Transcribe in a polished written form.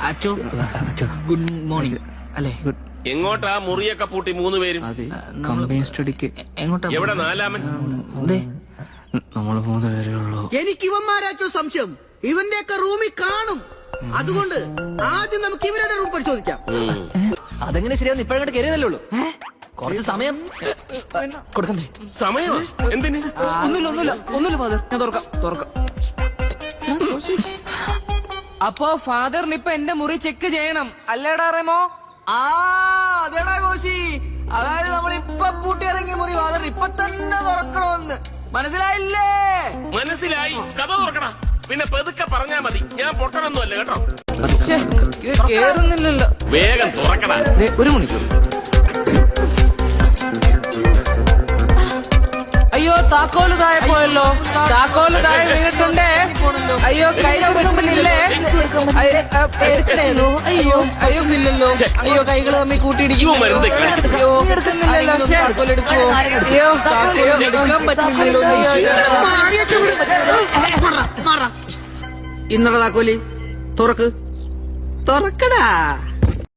അച്ചോ good morning അല്ലേ? എങ്ങോട്ടാ മുറിയൊക്കെ പൂട്ടി 3 പേരും? കമ്പനി സ്റ്റഡിക്ക്. എങ്ങോട്ടാ? എവിടെ നാലാമൻ? നമ്മള് 3 പേരേ ഉള്ളൂ. എനിക്ക് ഇവന്മാരാച്ചോ സംശയം. ഇവന്റെയൊക്കെ റൂമിൽ കാണും. അതുകൊണ്ട് ആദ്യം നമുക്ക് ഇവരുടെ റൂം പരിശോധിക്കാം. അതെങ്ങനെ ശരിയാന്ന് ഇപ്പഴങ്ങോട്ട് കയറിയതല്ലേ ഉള്ളൂ. കുറച്ച് സമയം കൊടുക്കണ്ടേ? സമയം എന്തിന്? ഒന്നുമില്ല ഫാദർ, ഞാൻ തുറക്കാം. അപ്പോ ഫാദറിന് ഇപ്പൊ എന്റെ മുറി ചെക്ക് ചെയ്യണം അല്ലേടാ റെമോ? അതേടാ കോശി, അതായത് നമ്മൾ ഇപ്പൊ പൂട്ടിയിറങ്ങിയ മുറി ഫാദർ ഇപ്പൊ തന്നെ തുറക്കണമെന്ന് മനസ്സിലായില്ലേ? മനസ്സിലായി. കഥ തുറക്കണ. പിന്നെ പെതുക്കെ പറഞ്ഞാ മതി. ഞാൻ പൊട്ടനൊന്നുമല്ല കേട്ടോ. കേറുന്നില്ലല്ലോ. വേഗം തുറക്കണ. 1 മണിക്കൂർ. അയ്യോ താക്കോല് താഴെ പോയല്ലോ. താക്കോല് താഴെ വീണിട്ടുണ്ടേ. അയ്യോ കൈ കൊടുക്കുന്നില്ലേ? അയ്യോ ഇല്ലല്ലോ. അയ്യോ കൈകൾ തമ്മിൽ കൂട്ടിയിടിക്കും. ഇന്നലെ താക്കോലി തുറക്കടാ.